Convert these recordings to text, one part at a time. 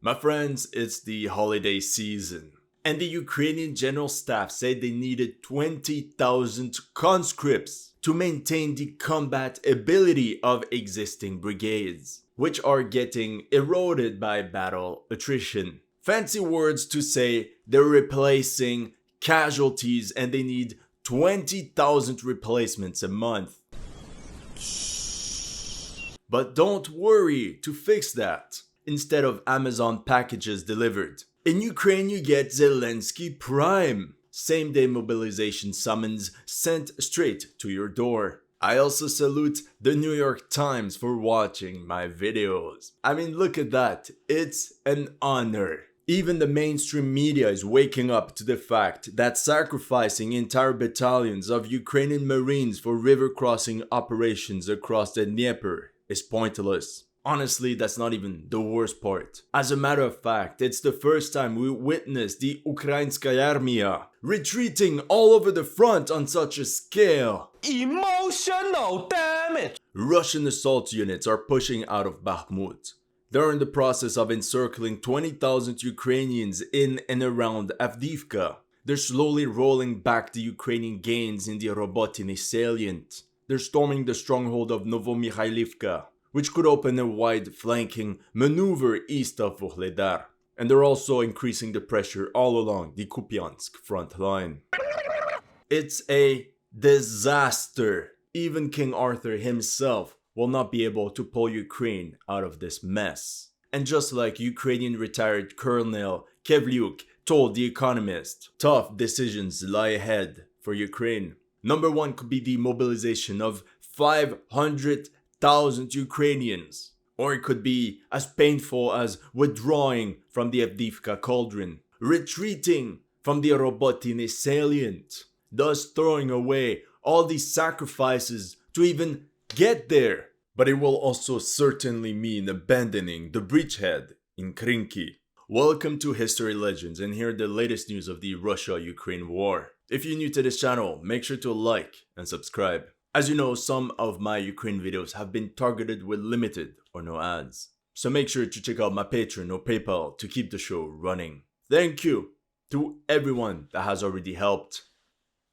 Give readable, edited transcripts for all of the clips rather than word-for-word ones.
My friends, it's the holiday season, and the Ukrainian General Staff said they needed 20,000 conscripts to maintain the combat ability of existing brigades, which are getting eroded by battle attrition. Fancy words to say they're replacing casualties and they need 20,000 replacements a month. But don't worry to fix that. Instead of Amazon packages delivered, in Ukraine you get Zelensky Prime, same-day mobilization summons sent straight to your door. I also salute the New York Times for watching my videos. I mean, look at that, it's an honor. Even the mainstream media is waking up to the fact that sacrificing entire battalions of Ukrainian Marines for river crossing operations across the Dnieper is pointless. Honestly, that's not even the worst part. As a matter of fact, it's the first time we witnessed the Ukrainskaya Armia retreating all over the front on such a scale. Emotional damage! Russian assault units are pushing out of Bakhmut. They're in the process of encircling 20,000 Ukrainians in and around Avdiivka. They're slowly rolling back the Ukrainian gains in the Robotyne salient. They're storming the stronghold of Novomykhailivka, which could open a wide flanking maneuver east of Vuhledar. And they're also increasing the pressure all along the Kupiansk front line. It's a disaster. Even King Arthur himself will not be able to pull Ukraine out of this mess. And just like Ukrainian retired Colonel Kevliuk told The Economist, tough decisions lie ahead for Ukraine. Number one could be the mobilization of 500,000 Ukrainians. Or it could be as painful as withdrawing from the Avdiivka cauldron, retreating from the Robotyne salient, thus throwing away all these sacrifices to even get there. But it will also certainly mean abandoning the bridgehead in Krynky. Welcome to History Legends, and here are the latest news of the Russia-Ukraine war. If you're new to this channel, make sure to like and subscribe. As you know, some of my Ukraine videos have been targeted with limited or no ads. So make sure to check out my Patreon or PayPal to keep the show running. Thank you to everyone that has already helped.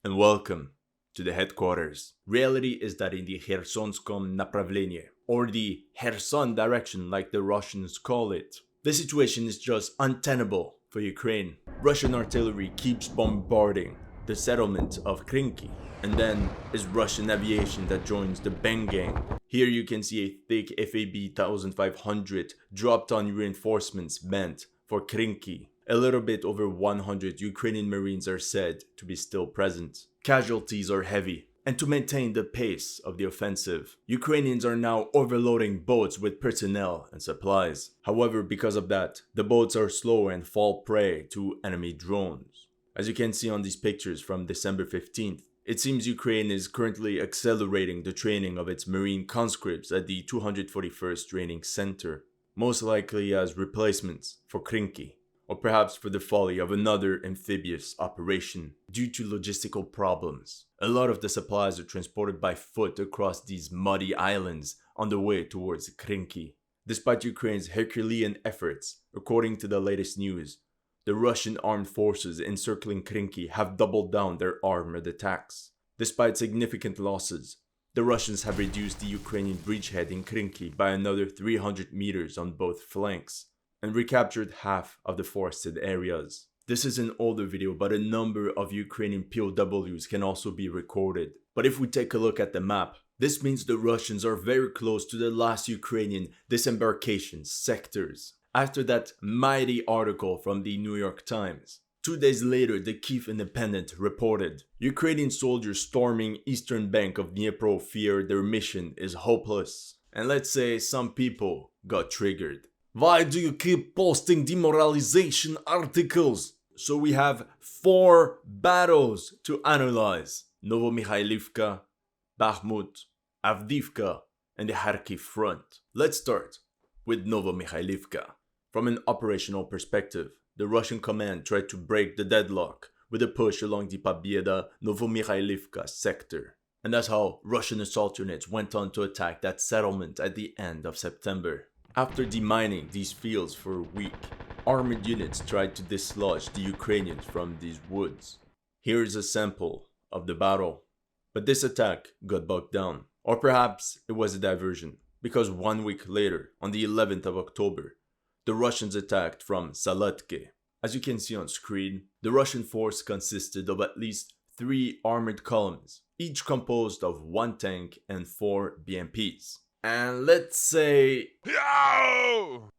And welcome to the headquarters. Reality is that in the Khersonskom направление, or the Kherson direction like the Russians call it, the situation is just untenable for Ukraine. Russian artillery keeps bombarding the settlement of Krynky, and then is Russian aviation that joins the Bang Gang. Here you can see a thick FAB 1500 dropped on reinforcements meant for Krynky. A little bit over 100 Ukrainian Marines are said to be still present. Casualties are heavy, and to maintain the pace of the offensive, Ukrainians are now overloading boats with personnel and supplies. However, because of that, the boats are slow and fall prey to enemy drones. As you can see on these pictures from December 15th, it seems Ukraine is currently accelerating the training of its Marine conscripts at the 241st Training Center, most likely as replacements for Krynky, or perhaps for the folly of another amphibious operation. Due to logistical problems, a lot of the supplies are transported by foot across these muddy islands on the way towards Krynky. Despite Ukraine's Herculean efforts, according to the latest news, the Russian armed forces encircling Krynky have doubled down their armored attacks. Despite significant losses, the Russians have reduced the Ukrainian bridgehead in Krynky by another 300 meters on both flanks, and recaptured half of the forested areas. This is an older video, but a number of Ukrainian POWs can also be recorded. But if we take a look at the map, this means the Russians are very close to the last Ukrainian disembarkation sectors. After that mighty article from the New York Times, 2 days later the Kyiv Independent reported, Ukrainian soldiers storming eastern bank of Dnipro fear their mission is hopeless. And let's say some people got triggered. Why do you keep posting demoralization articles? So we have 4 battles to analyze: Novomykhailivka, Bakhmut, Avdiivka, and the Kharkiv front. Let's start with Novomykhailivka. From an operational perspective, the Russian command tried to break the deadlock with a push along the Pobieda-Novomykhailivka sector. And that's how Russian assault units went on to attack that settlement at the end of September. After demining these fields for a week, armored units tried to dislodge the Ukrainians from these woods. Here is a sample of the battle. But this attack got bogged down. Or perhaps it was a diversion, because 1 week later, on the 11th of October, the Russians attacked from Salatke. As you can see on screen, the Russian force consisted of at least 3 armored columns, each composed of 1 tank and 4 BMPs. And let's say,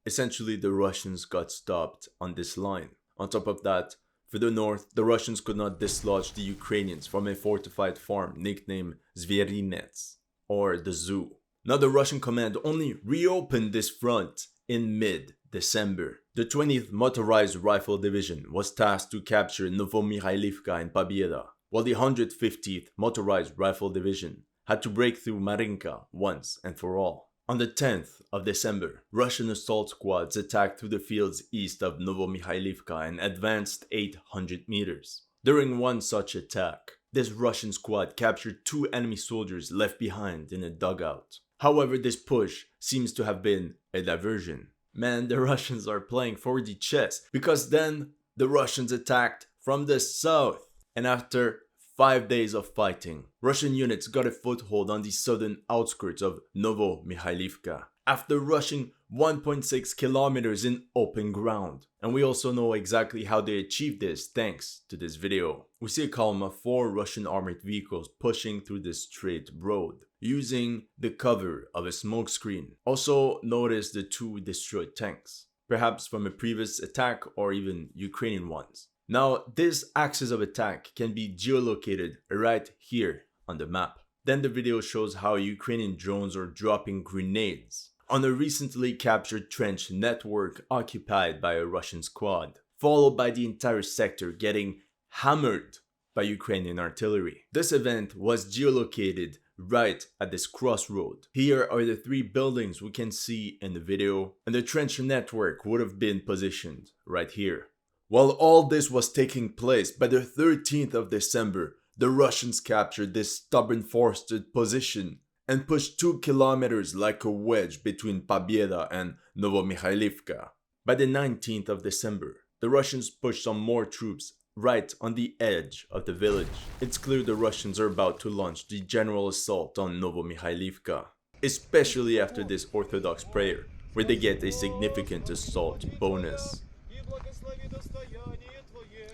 essentially the Russians got stopped on this line. On top of that, for the north, the Russians could not dislodge the Ukrainians from a fortified farm nicknamed Zverinets, or the zoo. Now the Russian command only reopened this front in mid-December. The 20th Motorized Rifle Division was tasked to capture Novomykhailivka and Pobeda, while the 150th Motorized Rifle Division had to break through Marinka once and for all. On the 10th of December, Russian assault squads attacked through the fields east of Novomykhailivka and advanced 800 meters. During one such attack, this Russian squad captured 2 enemy soldiers left behind in a dugout. However, this push seems to have been a diversion. Man, the Russians are playing 4D chess, because then the Russians attacked from the south. And after 5 days of fighting, Russian units got a foothold on the southern outskirts of Novomykhailivka after rushing 1.6 kilometers in open ground. And we also know exactly how they achieved this thanks to this video. We see a column of 4 Russian armored vehicles pushing through this straight road, using the cover of a smoke screen. Also notice the 2 destroyed tanks, perhaps from a previous attack or even Ukrainian ones. Now, this axis of attack can be geolocated right here on the map. Then the video shows how Ukrainian drones are dropping grenades on a recently captured trench network occupied by a Russian squad, followed by the entire sector getting hammered by Ukrainian artillery. This event was geolocated right at this crossroad. Here are the 3 buildings we can see in the video, and the trench network would have been positioned right here. While all this was taking place, by the 13th of December, the Russians captured this stubborn forested position and pushed 2 kilometers like a wedge between Pobeda and Novomykhailivka. By the 19th of December, the Russians pushed some more troops right on the edge of the village. It's clear the Russians are about to launch the general assault on Novomykhailivka, especially after this Orthodox prayer, where they get a significant assault bonus.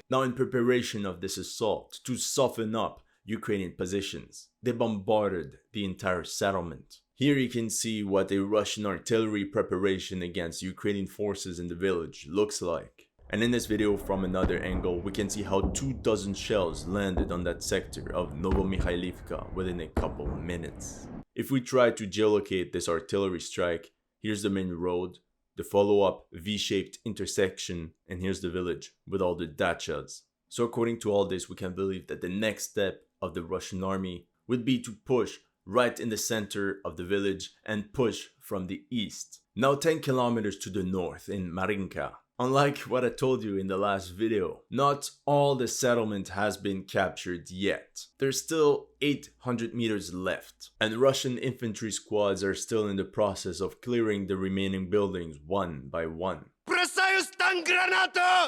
Now, in preparation of this assault, to soften up Ukrainian positions, they bombarded the entire settlement. Here you can see what a Russian artillery preparation against Ukrainian forces in the village looks like. And in this video, from another angle, we can see how 24 shells landed on that sector of Novomykhailivka within a couple minutes. If we try to geolocate this artillery strike, here's the main road, the follow-up V-shaped intersection, and here's the village with all the dachas. So according to all this, we can believe that the next step of the Russian army would be to push right in the center of the village and push from the east. Now 10 kilometers to the north in Marinka. Unlike what I told you in the last video, not all the settlement has been captured yet. There's still 800 meters left, and Russian infantry squads are still in the process of clearing the remaining buildings one by one.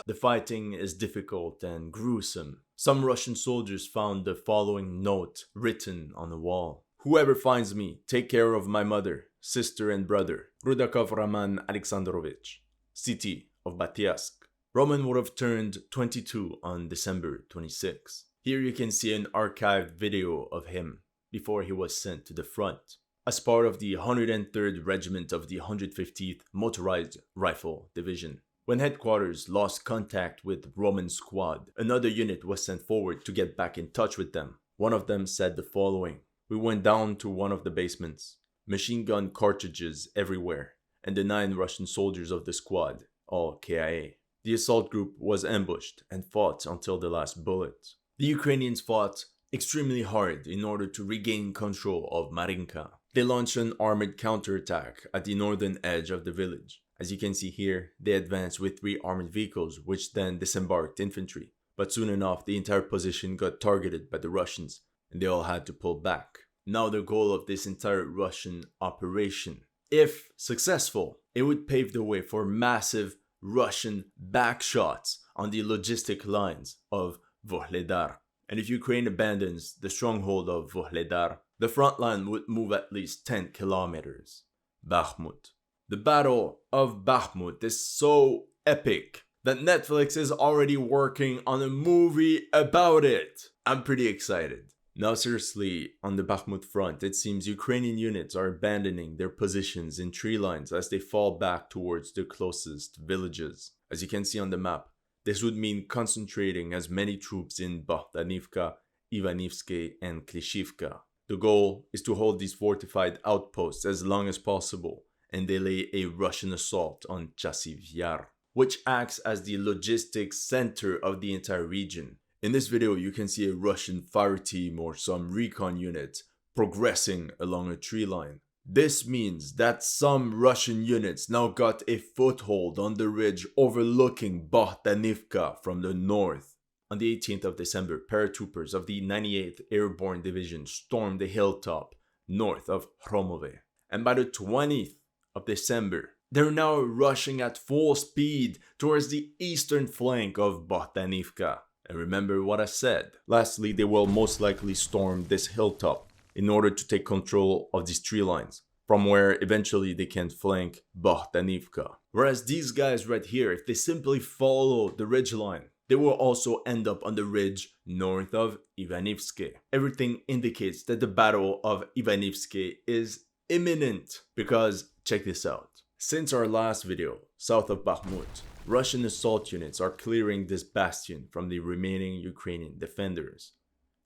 The fighting is difficult and gruesome. Some Russian soldiers found the following note written on the wall. "Whoever finds me, take care of my mother, sister and brother. Rudakov Roman Alexandrovich, city of Batyatsk." Roman would have turned 22 on December 26. Here you can see an archived video of him before he was sent to the front as part of the 103rd Regiment of the 150th Motorized Rifle Division. When headquarters lost contact with Roman's squad, another unit was sent forward to get back in touch with them. One of them said the following: "We went down to one of the basements, machine gun cartridges everywhere, and the 9 Russian soldiers of the squad, all KIA. The assault group was ambushed and fought until the last bullet." The Ukrainians fought extremely hard in order to regain control of Marinka. They launched an armored counterattack at the northern edge of the village. As you can see here, they advanced with 3 armored vehicles, which then disembarked infantry. But soon enough, the entire position got targeted by the Russians, and they all had to pull back. Now the goal of this entire Russian operation If successful, it would pave the way for massive Russian backshots on the logistic lines of Vuhledar. And if Ukraine abandons the stronghold of Vuhledar, the front line would move at least 10 kilometers. Bakhmut. The Battle of Bakhmut is so epic that Netflix is already working on a movie about it. I'm pretty excited. Now seriously, on the Bakhmut front, it seems Ukrainian units are abandoning their positions in tree lines as they fall back towards the closest villages. As you can see on the map, this would mean concentrating as many troops in Avdiivka, Ivanivske, and Klishivka. The goal is to hold these fortified outposts as long as possible and delay a Russian assault on Chasiv Yar, which acts as the logistics center of the entire region. In this video, you can see a Russian fire team or some recon units progressing along a tree line. This means that some Russian units now got a foothold on the ridge overlooking Avdiivka from the north. On the 18th of December, paratroopers of the 98th Airborne Division stormed the hilltop north of Hromove. And by the 20th of December, they're now rushing at full speed towards the eastern flank of Avdiivka. And remember what I said. Lastly, they will most likely storm this hilltop in order to take control of these tree lines, from where eventually they can flank Avdiivka. Whereas these guys right here, if they simply follow the ridgeline, they will also end up on the ridge north of Ivanivske. Everything indicates that the Battle of Ivanivske is imminent, because check this out. Since our last video, south of Bakhmut, Russian assault units are clearing this bastion from the remaining Ukrainian defenders.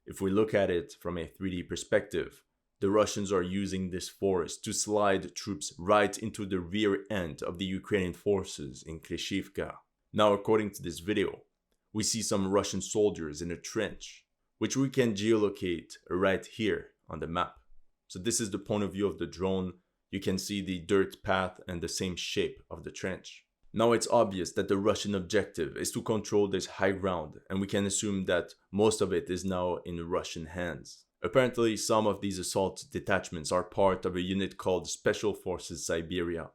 If we look at it from a 3D perspective, the Russians are using this forest to slide troops right into the rear end of the Ukrainian forces in Klishivka. Now, according to this video, we see some Russian soldiers in a trench, which we can geolocate right here on the map. So this is the point of view of the drone. You can see the dirt path and the same shape of the trench. Now it's obvious that the Russian objective is to control this high ground, and we can assume that most of it is now in Russian hands. Apparently, some of these assault detachments are part of a unit called Special Forces Siberia,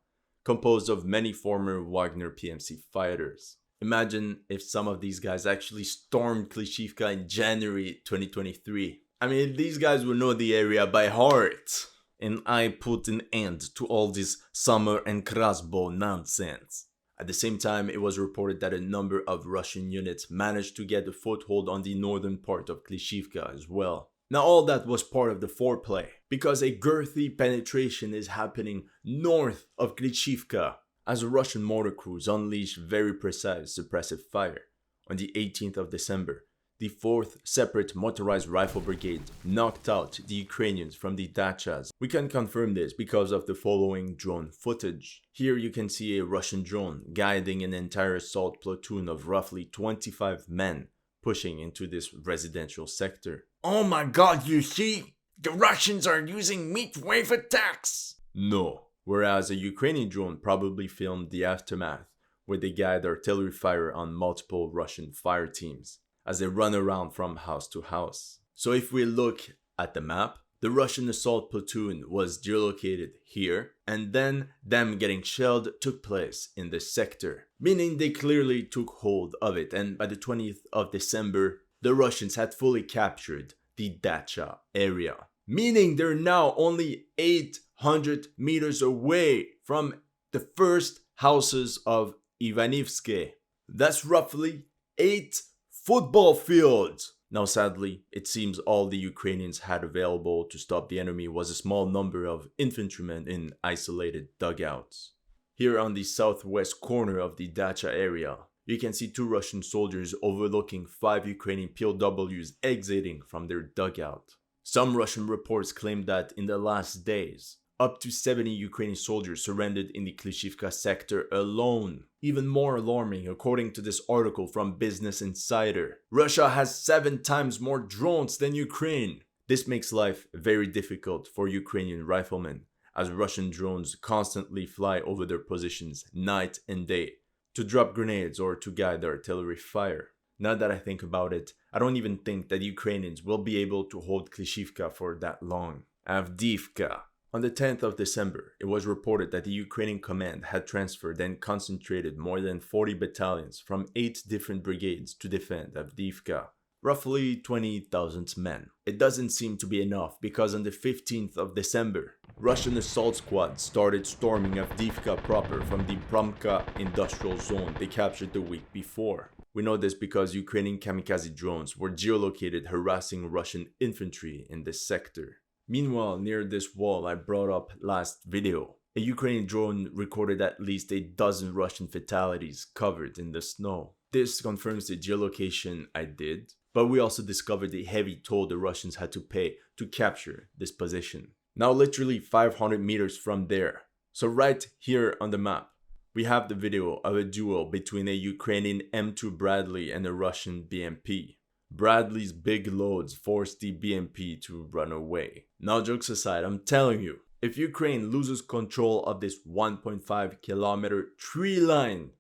composed of many former Wagner PMC fighters. Imagine if some of these guys actually stormed Klishivka in January 2023. I mean, these guys will know the area by heart. And I put an end to all this summer and crossbow nonsense. At the same time, it was reported that a number of Russian units managed to get a foothold on the northern part of Klishivka as well. Now all that was part of the foreplay, because a girthy penetration is happening north of Klishivka as Russian mortar crews unleash very precise suppressive fire. On the 18th of December, the 4th Separate Motorized Rifle Brigade knocked out the Ukrainians from the dachas. We can confirm this because of the following drone footage. Here you can see a Russian drone guiding an entire assault platoon of roughly 25 men pushing into this residential sector. Oh my god, you see? The Russians are using meat wave attacks! No. Whereas a Ukrainian drone probably filmed the aftermath, where they guide artillery fire on multiple Russian fire teams as they run around from house to house. So if we look at the map, the Russian assault platoon was geolocated here, and then them getting shelled took place in this sector, meaning they clearly took hold of it, and by the 20th of December, the Russians had fully captured the Dacha area, meaning they're now only 800 meters away from the first houses of Ivanivske. That's roughly 8 football fields. Now sadly, it seems all the Ukrainians had available to stop the enemy was a small number of infantrymen in isolated dugouts. Here on the southwest corner of the Dacha area, you can see 2 Russian soldiers overlooking 5 Ukrainian POWs exiting from their dugout. Some Russian reports claim that in the last days, up to 70 Ukrainian soldiers surrendered in the Klishivka sector alone. Even more alarming, according to this article from Business Insider, Russia has 7 times more drones than Ukraine. This makes life very difficult for Ukrainian riflemen, as Russian drones constantly fly over their positions night and day to drop grenades or to guide artillery fire. Now that I think about it, I don't even think that Ukrainians will be able to hold Klishivka for that long. Avdiivka, On the 10th of December, it was reported that the Ukrainian command had transferred and concentrated more than 40 battalions from 8 different brigades to defend Avdiivka, roughly 20,000 men. It doesn't seem to be enough because on the 15th of December, Russian assault squads started storming Avdiivka proper from the Promka industrial zone they captured the week before. We know this because Ukrainian kamikaze drones were geolocated harassing Russian infantry in this sector. Meanwhile, near this wall I brought up last video, a Ukrainian drone recorded at least a dozen Russian fatalities covered in the snow. This confirms the geolocation I did, but we also discovered the heavy toll the Russians had to pay to capture this position. Now literally 500 meters from there. So right here on the map, we have the video of a duel between a Ukrainian M2 Bradley and a Russian BMP. Bradley's big loads forced the BMP to run away. Now jokes aside, I'm telling you, if Ukraine loses control of this 1.5 kilometer tree line,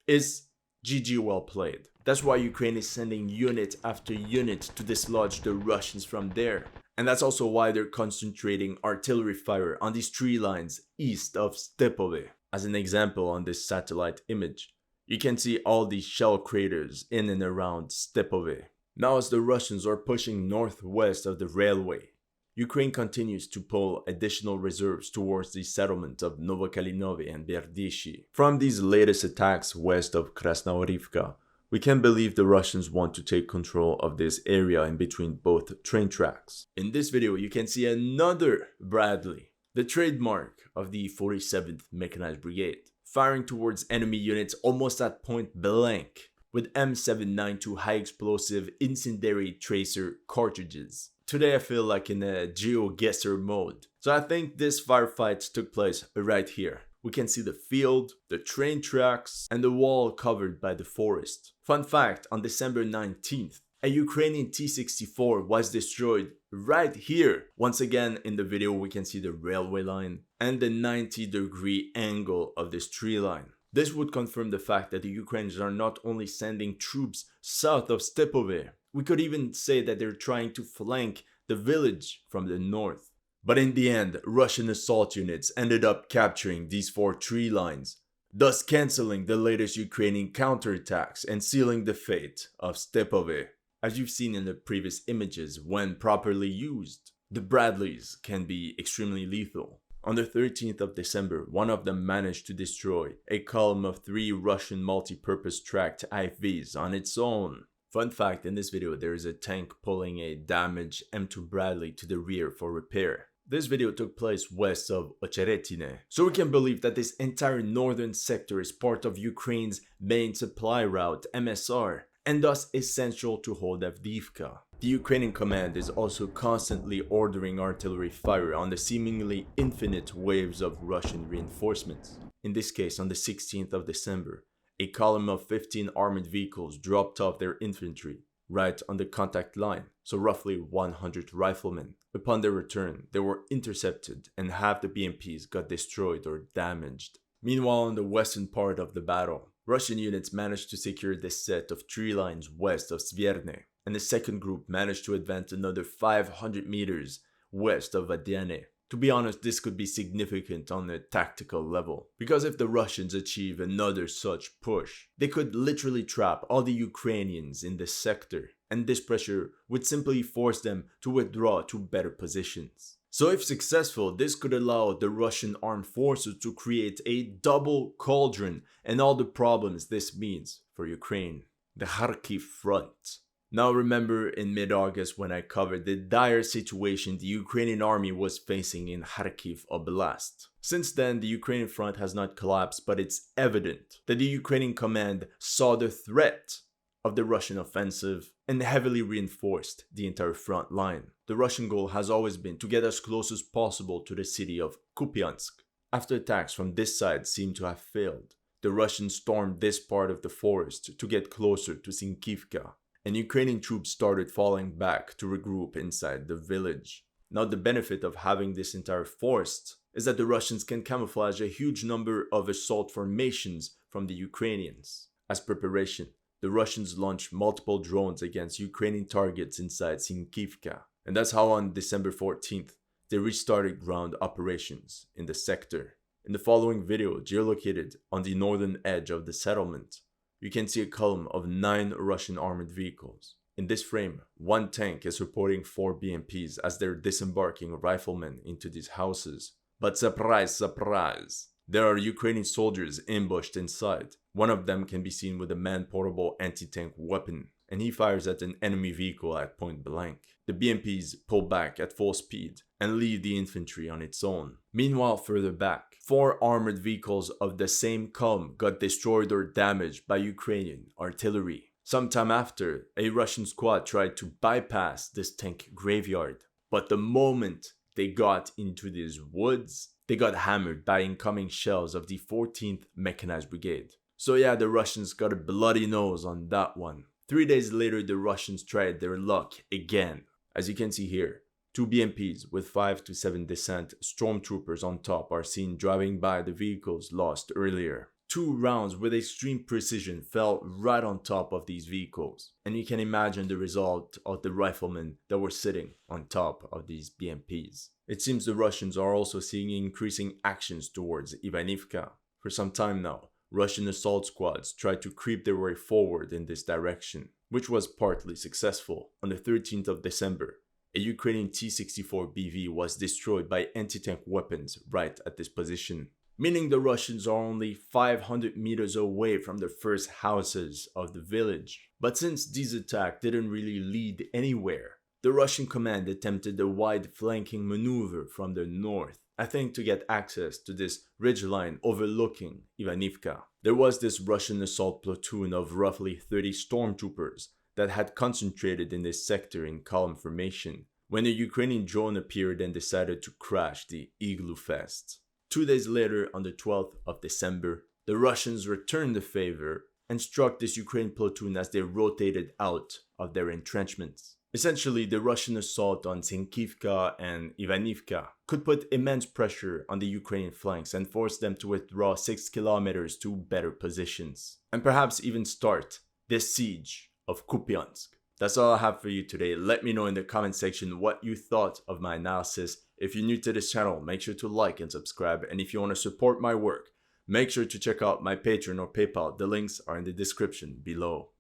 it's GG well played. That's why Ukraine is sending unit after unit to dislodge the Russians from there. And that's also why they're concentrating artillery fire on these tree lines east of Stepove. As an example on this satellite image, you can see all these shell craters in and around Stepove. Now as the Russians are pushing northwest of the railway, Ukraine continues to pull additional reserves towards the settlement of Novomykhailivka and Berdishi. From these latest attacks west of Krasnohorivka, we can believe the Russians want to take control of this area in between both train tracks. In this video, you can see another Bradley, the trademark of the 47th Mechanized Brigade, firing towards enemy units almost at point blank, with M792 high explosive incendiary tracer cartridges. Today I feel like in a GeoGuessr mode, so I think this firefight took place right here. We can see the field, the train tracks, and the wall covered by the forest. Fun fact, on December 19th, a Ukrainian T-64 was destroyed right here. Once again in the video we can see the railway line and the 90-degree angle of this tree line. This would confirm the fact that the Ukrainians are not only sending troops south of Stepove, we could even say that they're trying to flank the village from the north. But in the end, Russian assault units ended up capturing these 4 tree lines, thus cancelling the latest Ukrainian counterattacks and sealing the fate of Stepove. As you've seen in the previous images, when properly used, the Bradleys can be extremely lethal. On the 13th of December, one of them managed to destroy a column of 3 Russian multi-purpose tracked IFVs on its own. Fun fact, in this video there is a tank pulling a damaged M2 Bradley to the rear for repair. This video took place west of Ocheretine, so we can believe that this entire northern sector is part of Ukraine's main supply route, MSR, and thus essential to hold Avdiivka. The Ukrainian command is also constantly ordering artillery fire on the seemingly infinite waves of Russian reinforcements. In this case, on the 16th of December, a column of 15 armored vehicles dropped off their infantry right on the contact line, so roughly 100 riflemen. Upon their return, they were intercepted and half the BMPs got destroyed or damaged. Meanwhile, on the western part of the battle, Russian units managed to secure this set of tree lines west of Svierne, and the second group managed to advance another 500 meters west of Vadiane. To be honest, this could be significant on a tactical level, because if the Russians achieve another such push, they could literally trap all the Ukrainians in this sector, and this pressure would simply force them to withdraw to better positions. So if successful, this could allow the Russian armed forces to create a double cauldron and all the problems this means for Ukraine. The Kharkiv front. Now remember in mid-August when I covered the dire situation the Ukrainian army was facing in Kharkiv Oblast. Since then, the Ukrainian front has not collapsed, but it's evident that the Ukrainian command saw the threat of the Russian offensive and heavily reinforced the entire front line. The Russian goal has always been to get as close as possible to the city of Kupiansk. After attacks from this side seemed to have failed, the Russians stormed this part of the forest to get closer to Sinkivka, and Ukrainian troops started falling back to regroup inside the village. Now the benefit of having this entire forest is that the Russians can camouflage a huge number of assault formations from the Ukrainians. As preparation, the Russians launched multiple drones against Ukrainian targets inside Sinkivka. And that's how on December 14th, they restarted ground operations in the sector. In the following video, geolocated on the northern edge of the settlement, you can see a column of 9 Russian armored vehicles. In this frame, 1 tank is supporting 4 BMPs as they're disembarking riflemen into these houses. But surprise, surprise! There are Ukrainian soldiers ambushed inside. One of them can be seen with a man-portable anti-tank weapon, and he fires at an enemy vehicle at point blank. The BMPs pull back at full speed and leave the infantry on its own. Meanwhile, further back, 4 armored vehicles of the same column got destroyed or damaged by Ukrainian artillery. Sometime after, a Russian squad tried to bypass this tank graveyard, but the moment they got into these woods, they got hammered by incoming shells of the 14th Mechanized Brigade. So yeah, the Russians got a bloody nose on that one. 3 days later, the Russians tried their luck again. As you can see here, 2 BMPs with 5 to 7 descent stormtroopers on top are seen driving by the vehicles lost earlier. 2 rounds with extreme precision fell right on top of these vehicles, and you can imagine the result of the riflemen that were sitting on top of these BMPs. It seems the Russians are also seeing increasing actions towards Avdiivka. For some time now, Russian assault squads tried to creep their way forward in this direction, which was partly successful. On the 13th of December, a Ukrainian T-64 BV was destroyed by anti-tank weapons right at this position, meaning the Russians are only 500 meters away from the first houses of the village. But since these attacks didn't really lead anywhere, the Russian command attempted a wide flanking maneuver from the north, I think to get access to this ridgeline overlooking Avdiivka. There was this Russian assault platoon of roughly 30 stormtroopers that had concentrated in this sector in column formation, when a Ukrainian drone appeared and decided to crash the Igloo Fest. 2 days later, on the 12th of December, the Russians returned the favor and struck this Ukrainian platoon as they rotated out of their entrenchments. Essentially, the Russian assault on Krynky and Avdiivka could put immense pressure on the Ukrainian flanks and force them to withdraw 6 kilometers to better positions, and perhaps even start this siege of Kupiansk. That's all I have for you today. Let me know in the comment section what you thought of my analysis. If you're new to this channel, make sure to like and subscribe, and if you want to support my work, make sure to check out my Patreon or PayPal. The links are in the description below.